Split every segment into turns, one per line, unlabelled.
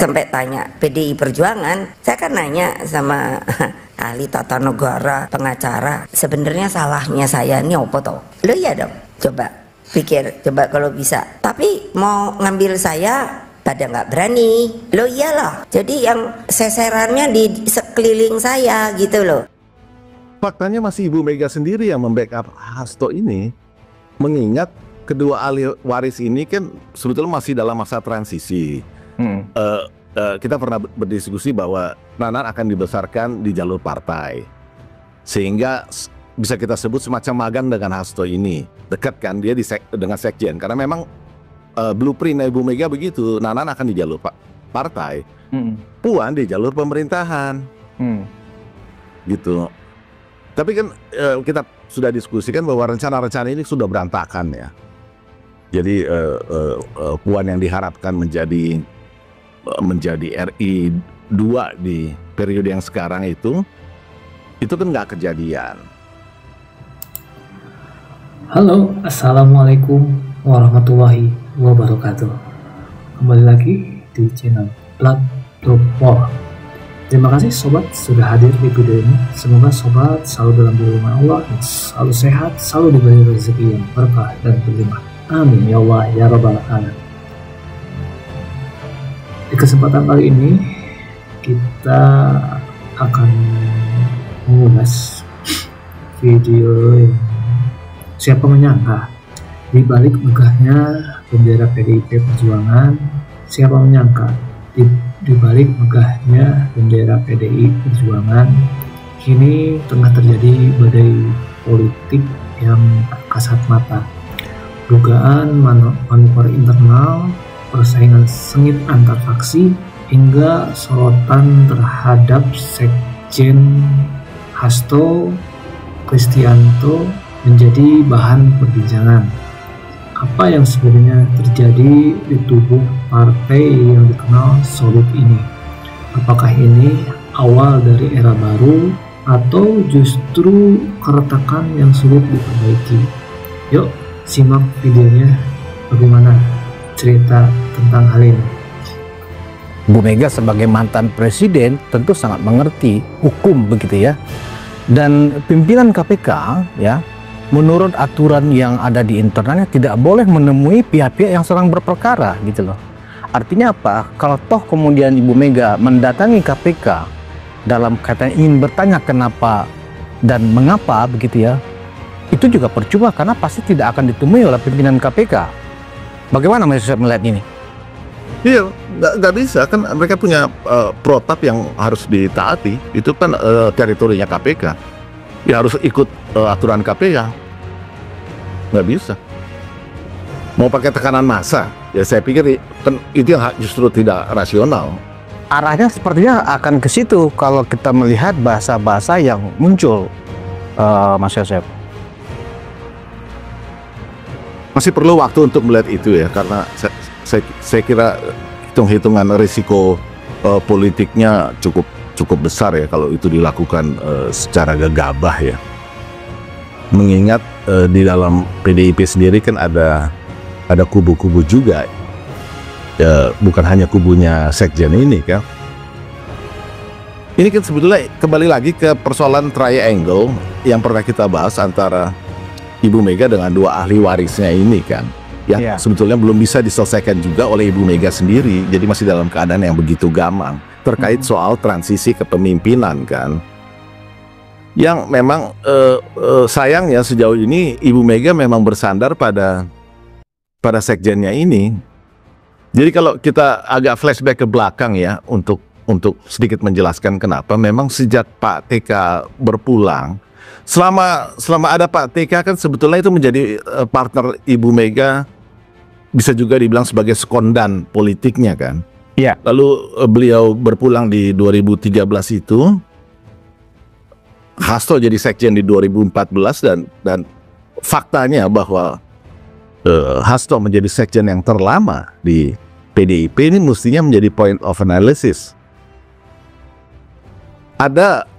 sampai tanya PDI Perjuangan, saya kan nanya sama ahli tata negara, pengacara, sebenarnya salahnya saya ini apa toh? Lo iya dong, coba pikir, coba kalau bisa. Tapi mau ngambil saya pada nggak berani. Lo iyalah, jadi yang seserannya di sekeliling saya gitu loh.
Faktanya masih Ibu Mega sendiri yang membackup Hasto ini, mengingat kedua ahli waris ini kan sebetulnya masih dalam masa transisi. Kita pernah berdiskusi bahwa Nanan akan dibesarkan di jalur partai, sehingga bisa kita sebut semacam magang dengan Hasto ini. Dekat kan dia dengan sekjen, karena memang blueprint Ibu Mega begitu. Nanan akan di jalur partai, Puan di jalur pemerintahan, gitu. Tapi kan kita sudah diskusikan bahwa rencana-rencana ini sudah berantakan ya. Jadi Puan yang diharapkan menjadi RI 2 di periode yang sekarang itu kan nggak kejadian.
Halo, Assalamualaikum warahmatullahi wabarakatuh. Kembali lagi di channel Blood to War. Terima kasih sobat sudah hadir di video ini. Semoga sobat selalu dalam lindungan Allah, selalu sehat, selalu diberi rezeki yang berkah dan berlimpah. Amin ya Allah ya Rabbal Alamin. Di kesempatan kali ini kita akan mengulas video yang siapa menyangka di balik megahnya bendera PDIP Perjuangan, siapa menyangka di balik megahnya bendera PDI Perjuangan kini tengah terjadi badai politik yang tak kasat mata. Dugaan manuver internal, persaingan sengit antar faksi, hingga sorotan terhadap Sekjen Hasto Kristianto menjadi bahan perbincangan. Apa yang sebenarnya terjadi di tubuh partai yang dikenal solid ini? Apakah ini awal dari era baru atau justru keretakan yang sulit diperbaiki? Yuk simak videonya, bagaimana cerita tentang hal ini.
Bu Mega sebagai mantan presiden tentu sangat mengerti hukum begitu ya. Dan pimpinan KPK ya, menurut aturan yang ada di internalnya tidak boleh menemui pihak-pihak yang sedang berperkara gitu loh. Artinya apa? Kalau toh kemudian Ibu Mega mendatangi KPK dalam kaitan ingin bertanya kenapa dan mengapa begitu ya, itu juga percuma karena pasti tidak akan ditemui oleh pimpinan KPK. Bagaimana Mas Yosef melihat ini?
Iya, nggak bisa kan, mereka punya protap yang harus ditaati. Itu kan teritorinya KPK. Ya harus ikut aturan KPK. Nggak bisa. Mau pakai tekanan massa, ya saya pikir kan itu yang justru tidak rasional.
Arahnya sepertinya akan ke situ kalau kita melihat bahasa-bahasa yang muncul, Mas Yosef.
Masih perlu waktu untuk melihat itu ya, karena saya kira hitung-hitungan risiko politiknya cukup besar ya kalau itu dilakukan secara gegabah ya. Mengingat di dalam PDIP sendiri kan ada kubu-kubu juga ya, bukan hanya kubunya Sekjen ini kan. Ini kan sebetulnya kembali lagi ke persoalan triangle yang pernah kita bahas antara Ibu Mega dengan dua ahli warisnya ini kan, yang sebetulnya belum bisa diselesaikan juga oleh Ibu Mega sendiri. Jadi masih dalam keadaan yang begitu gamang terkait soal transisi kepemimpinan kan, yang memang sayangnya sejauh ini Ibu Mega memang bersandar pada sekjennya ini. Jadi kalau kita agak flashback ke belakang ya, untuk sedikit menjelaskan kenapa memang sejak Pak TK berpulang, selama ada Pak TK kan sebetulnya itu menjadi partner Ibu Mega, bisa juga dibilang sebagai sekondan politiknya kan.
Iya.
Lalu beliau berpulang di 2013 itu, Hasto jadi sekjen di 2014 dan faktanya bahwa Hasto menjadi sekjen yang terlama di PDIP ini mestinya menjadi point of analysis. Ada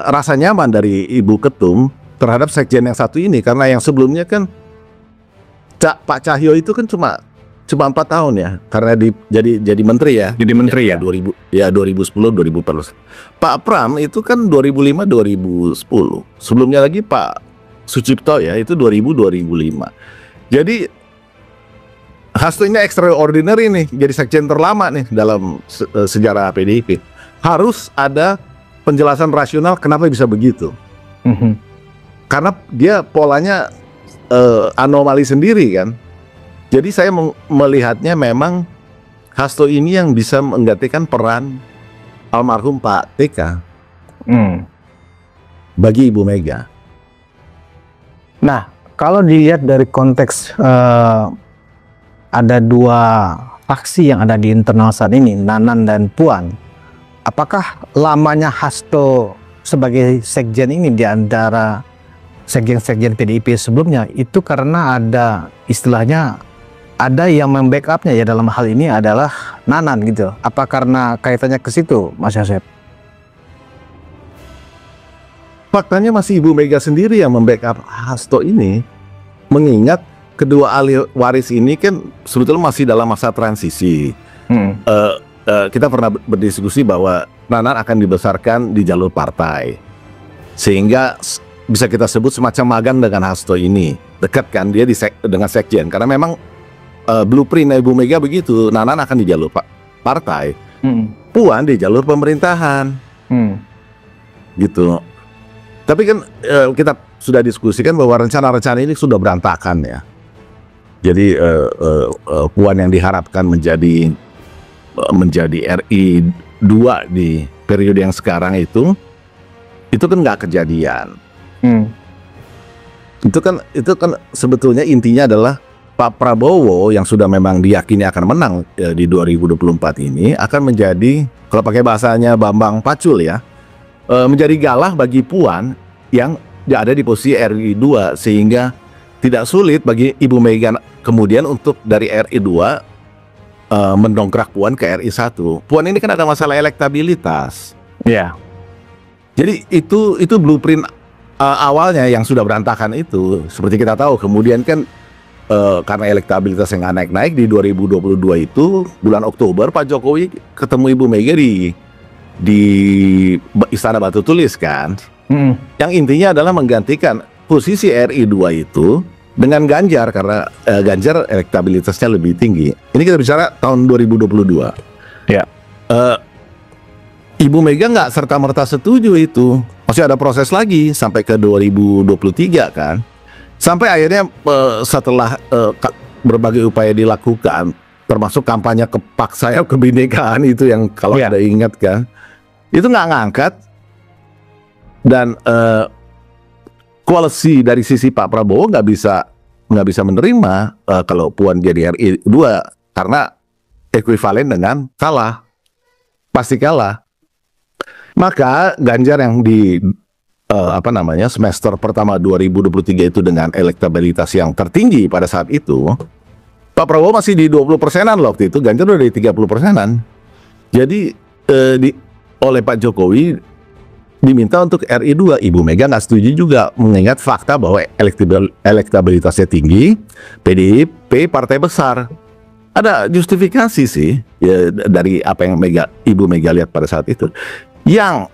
rasa nyaman dari Ibu Ketum terhadap sekjen yang satu ini, karena yang sebelumnya kan Pak Cahyo itu kan cuma cuma 4 tahun ya, karena jadi menteri ya.
Jadi menteri ya.
2010 2014. Pak Pram itu kan 2005 2010. Sebelumnya lagi Pak Sucipto ya, itu 2000 2005. Jadi Hasto ini extraordinary nih, jadi sekjen terlama nih dalam sejarah PDIP. Harus ada penjelasan rasional kenapa bisa begitu. Karena dia polanya anomali sendiri kan. Jadi saya melihatnya memang Hasto ini yang bisa menggantikan peran almarhum Pak TK bagi Ibu Mega.
Nah, kalau dilihat dari konteks ada dua faksi yang ada di internal saat ini, Nanan dan Puan. Apakah lamanya Hasto sebagai sekjen ini di antara sekjen-sekjen PDIP sebelumnya itu karena ada istilahnya ada yang membackupnya ya, dalam hal ini adalah Nanan gitu. Apa karena kaitannya ke situ, Mas Yasep?
Faktanya masih Ibu Mega sendiri yang membackup Hasto ini, mengingat kedua ahli waris ini kan sebetulnya masih dalam masa transisi. Kita pernah berdiskusi bahwa Nanan akan dibesarkan di jalur partai, sehingga bisa kita sebut semacam magang dengan Hasto ini. Dekat kan dia dengan sekjen, karena memang blueprint Ibu Mega begitu. Nanan akan di jalur partai, Puan di jalur pemerintahan, gitu. Tapi kan kita sudah diskusikan bahwa rencana-rencana ini sudah berantakan ya. Jadi Puan yang diharapkan menjadi RI 2 di periode yang sekarang itu kan nggak kejadian. Itu kan sebetulnya intinya adalah Pak Prabowo yang sudah memang diyakini akan menang di 2024 ini akan menjadi, kalau pakai bahasanya Bambang Pacul ya, menjadi galah bagi Puan yang ada di posisi RI 2, sehingga tidak sulit bagi Ibu Mega kemudian untuk dari RI 2 mendongkrak Puan ke RI 1. Puan ini kan ada masalah elektabilitas.
Ya.
Jadi itu blueprint awalnya yang sudah berantakan itu. Seperti kita tahu, kemudian kan karena elektabilitas yang nggak naik-naik di 2022 itu, bulan Oktober Pak Jokowi ketemu Ibu Mega di Istana Batu Tulis kan. Yang intinya adalah menggantikan posisi RI 2 itu dengan Ganjar, karena Ganjar elektabilitasnya lebih tinggi. Ini kita bicara tahun 2022.
Ya.
Ibu Mega nggak serta-merta setuju itu. Masih ada proses lagi sampai ke 2023 kan. Sampai akhirnya setelah berbagai upaya dilakukan, termasuk kampanye kepaksa kebinekaan itu yang kalau ada ingat kan, itu nggak ngangkat. Dan koalisi dari sisi Pak Prabowo nggak bisa menerima kalau Puan jadi RI 2 karena ekuivalen dengan kalah, pasti kalah. Maka Ganjar yang di semester pertama 2023 itu dengan elektabilitas yang tertinggi pada saat itu, Pak Prabowo masih di 20%-an loh waktu itu, Ganjar udah di 30%-an. Jadi oleh Pak Jokowi diminta untuk RI 2. Ibu Mega nggak setuju juga, mengingat fakta bahwa elektabilitasnya tinggi, PDIP partai besar. Ada justifikasi sih ya, dari apa yang Ibu Mega lihat pada saat itu. Yang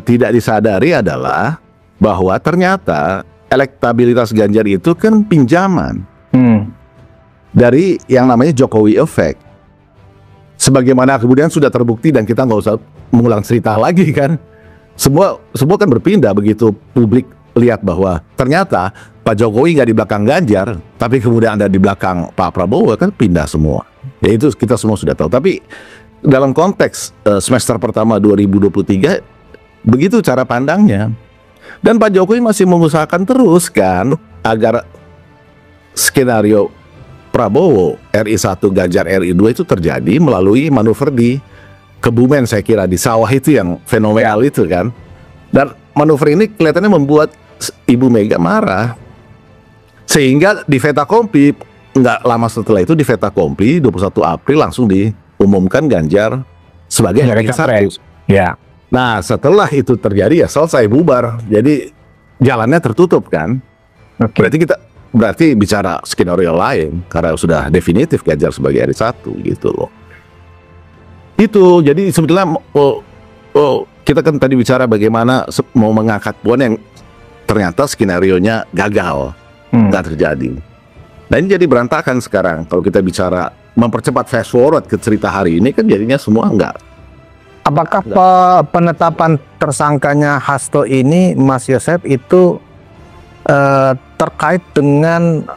tidak disadari adalah bahwa ternyata elektabilitas Ganjar itu kan pinjaman dari yang namanya Jokowi Effect. Sebagaimana kemudian sudah terbukti dan kita nggak usah mengulang cerita lagi kan. Semua kan berpindah begitu publik lihat bahwa ternyata Pak Jokowi nggak di belakang Ganjar, tapi kemudian ada di belakang Pak Prabowo, kan pindah semua. Ya itu kita semua sudah tahu. Tapi dalam konteks semester pertama 2023 begitu cara pandangnya. Dan Pak Jokowi masih mengusahakan terus kan agar skenario Prabowo RI 1 Ganjar RI 2 itu terjadi melalui manuver di Kebumen, saya kira di sawah itu yang fenomenal itu kan. Dan manuver ini kelihatannya membuat Ibu Mega marah. Sehingga di fait accompli, nggak lama setelah itu di fait accompli 21 April langsung diumumkan Ganjar sebagai RI 1.
Ya.
Nah setelah itu terjadi ya selesai, bubar. Jadi jalannya tertutup kan. Berarti berarti bicara skenario lain karena sudah definitif Ganjar sebagai RI1 gitu loh. Itu jadi sebetulnya kita kan tadi bicara bagaimana mau mengangkat Puan yang ternyata skenarionya gagal, nggak terjadi. Nah ini jadi berantakan sekarang. Kalau kita bicara mempercepat fast forward ke cerita hari ini kan jadinya semua enggak.
Apakah penetapan tersangkanya Hasto ini, Mas Yosef, itu terkait dengan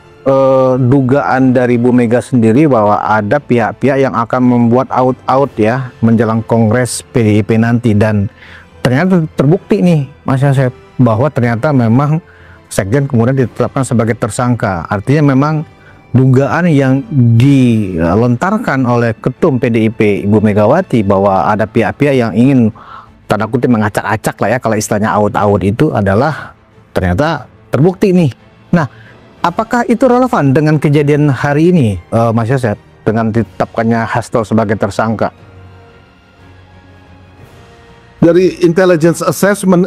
dugaan dari Bu Mega sendiri bahwa ada pihak-pihak yang akan membuat out-out ya menjelang Kongres PDIP nanti, dan ternyata terbukti nih Mas Yosef bahwa ternyata memang Sekjen kemudian ditetapkan sebagai tersangka. Artinya memang dugaan yang dilontarkan oleh Ketum PDIP Ibu Megawati bahwa ada pihak-pihak yang ingin tanda kutip mengacak-acak lah ya, kalau istilahnya out-out itu adalah ternyata terbukti nih. Nah, apakah itu relevan dengan kejadian hari ini, Mas Yosef, dengan ditetapkannya Hasto sebagai tersangka?
Dari intelligence assessment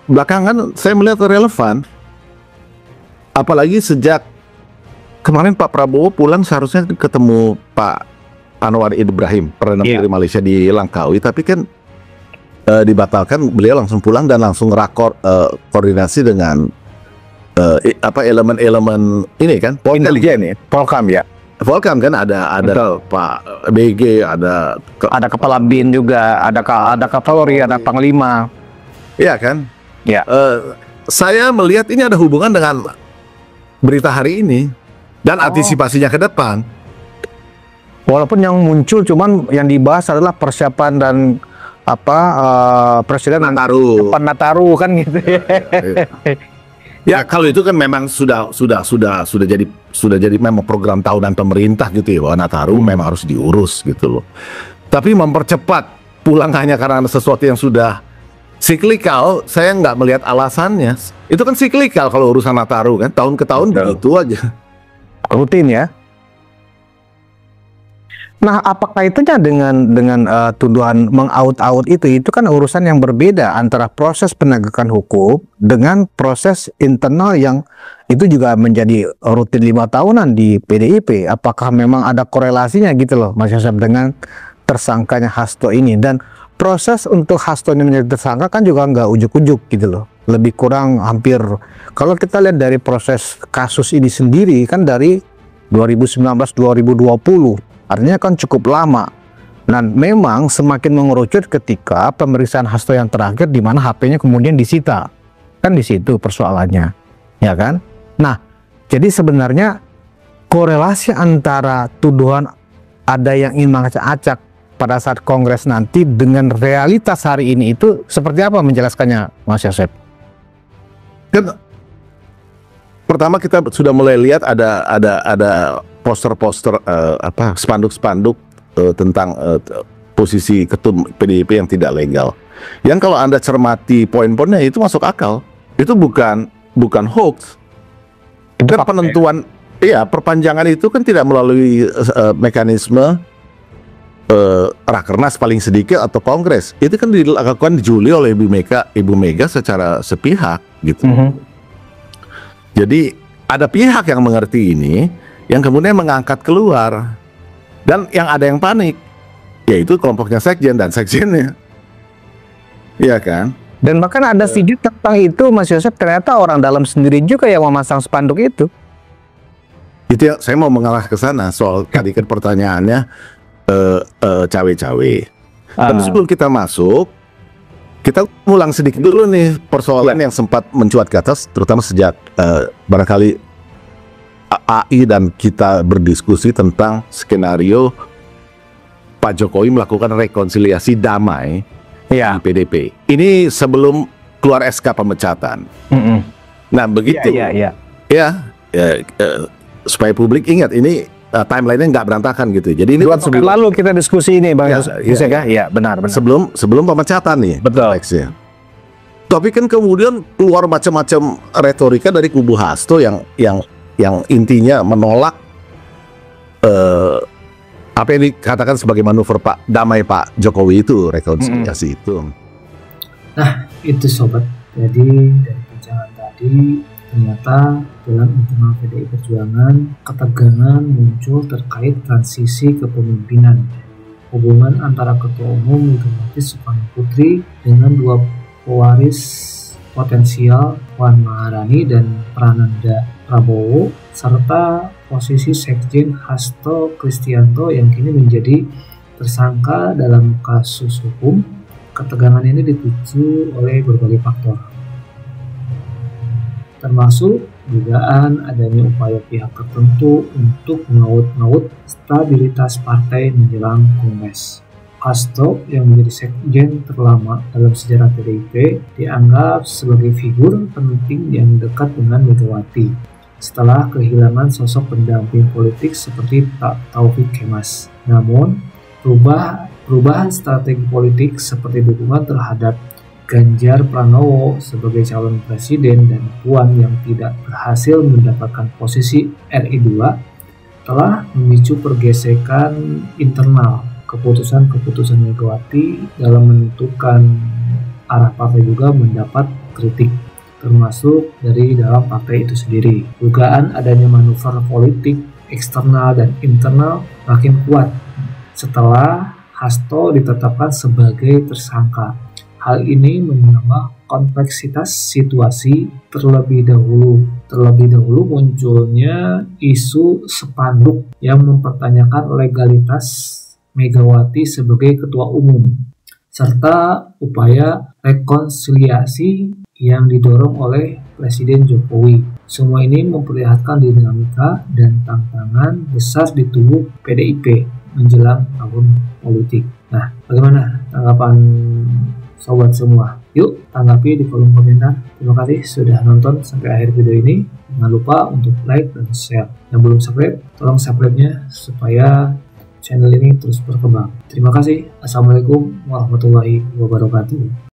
belakangan saya melihat relevan. Apalagi sejak kemarin Pak Prabowo pulang seharusnya ketemu Pak Anwar Ibrahim, Perdana Menteri Malaysia di Langkawi, tapi kan dibatalkan, beliau langsung pulang dan langsung koordinasi dengan elemen-elemen ini kan,
Intelijen ya, Polkam ya.
Polkam kan ada Pak BG, ada
kepala BIN juga, ada Kapolri, ada Panglima.
Iya kan?
Ya.
Saya melihat ini ada hubungan dengan berita hari ini dan antisipasinya ke depan.
Walaupun yang muncul cuman yang dibahas adalah persiapan dan Presiden Nataru kan gitu ya.
Ya kalau itu kan memang sudah jadi memang program tahunan pemerintah gitu ya, bahwa Nataru memang harus diurus gitu loh. Tapi mempercepat pulang hanya karena sesuatu yang sudah siklikal, saya nggak melihat alasannya. Itu kan siklikal kalau urusan Nataru kan, tahun ke tahun begitu aja.
Rutin ya. Nah, apa kaitannya dengan tuduhan meng-out-out itu kan urusan yang berbeda antara proses penegakan hukum dengan proses internal yang itu juga menjadi rutin 5 tahunan di PDIP. Apakah memang ada korelasinya gitu loh, Mas Yosef, dengan tersangkanya Hasto ini? Dan proses untuk Hasto ini menjadi tersangka kan juga nggak ujuk-ujuk gitu loh. Lebih kurang hampir, kalau kita lihat dari proses kasus ini sendiri kan dari 2019-2020. Artinya kan cukup lama. Dan memang semakin mengerucut ketika pemeriksaan Hasto yang terakhir di mana HP-nya kemudian disita. Kan di situ persoalannya. Ya kan? Nah, jadi sebenarnya korelasi antara tuduhan ada yang ingin mengacak-acak pada saat Kongres nanti dengan realitas hari ini itu seperti apa menjelaskannya, Mas Yosef?
Kan pertama kita sudah mulai lihat ada poster-poster spanduk-spanduk tentang posisi ketum PDIP yang tidak legal. Yang kalau Anda cermati poin-poinnya itu masuk akal. Itu bukan hoax. Itu kan penentuan, perpanjangan itu kan tidak melalui mekanisme Rakernas paling sedikit atau Kongres. Itu kan dilakukan di Juli oleh Ibu Mega secara sepihak gitu. Jadi ada pihak yang mengerti ini, yang kemudian mengangkat keluar, dan yang ada yang panik, yaitu kelompoknya Sekjen dan Sekjennya, iya kan?
Dan bahkan ada video tentang itu, Mas Yosef, ternyata orang dalam sendiri juga yang memasang spanduk itu.
Itu ya, saya mau mengarah ke sana soal tadi kan pertanyaannya cawe-cawe. Tapi sebelum kita masuk, kita ulang sedikit dulu nih persoalan yang sempat mencuat ke atas, terutama sejak barangkali AI dan kita berdiskusi tentang skenario Pak Jokowi melakukan rekonsiliasi damai di PDP. Ini sebelum keluar SK pemecatan. Nah begitu. Supaya publik ingat ini timelinenya nggak berantakan gitu. Jadi ini
lalu kita diskusi ini, Bang Yosef. Iya, benar.
Sebelum pemecatan nih.
Betul.
Tapi kan kemudian keluar macam-macam retorika dari kubu Hasto yang intinya menolak apa yang dikatakan sebagai manuver damai Pak Jokowi itu, rekonsiliasi itu.
Nah, itu sobat. Jadi dari bincang tadi ternyata dalam internal PDI Perjuangan ketegangan muncul terkait transisi kepemimpinan. Hubungan antara Ketua Umum Megawati Soekarno Putri dengan dua pewaris potensial Puan Maharani dan Prananda Prabowo, serta posisi Sekjen Hasto Kristianto yang kini menjadi tersangka dalam kasus hukum. Ketegangan ini dipicu oleh berbagai faktor, termasuk dugaan adanya upaya pihak tertentu untuk mengaut-ngaut stabilitas partai menjelang Kongres. Hasto yang menjadi sekjen terlama dalam sejarah PDIP dianggap sebagai figur penting yang dekat dengan Megawati setelah kehilangan sosok pendamping politik seperti Pak Taufik Kemas. Namun, perubahan strategi politik seperti dukungan terhadap Ganjar Pranowo sebagai calon presiden dan Puan yang tidak berhasil mendapatkan posisi RI 2 telah memicu pergesekan internal. Keputusan-keputusan Megawati dalam menentukan arah partai juga mendapat kritik, termasuk dari dalam partai itu sendiri. Dugaan adanya manuver politik eksternal dan internal makin kuat setelah Hasto ditetapkan sebagai tersangka. Hal ini menambah kompleksitas situasi. Terlebih dahulu munculnya isu spanduk yang mempertanyakan legalitas Megawati sebagai ketua umum, serta upaya rekonsiliasi yang didorong oleh Presiden Jokowi. Semua ini memperlihatkan dinamika dan tantangan besar di tubuh PDIP menjelang tahun politik. Nah, bagaimana tanggapan sobat semua? Yuk tanggapi di kolom komentar. Terima kasih sudah nonton sampai akhir video ini. Jangan lupa untuk like dan share. Yang belum subscribe, tolong subscribe-nya supaya channel ini terus berkembang. Terima kasih. Assalamualaikum warahmatullahi wabarakatuh.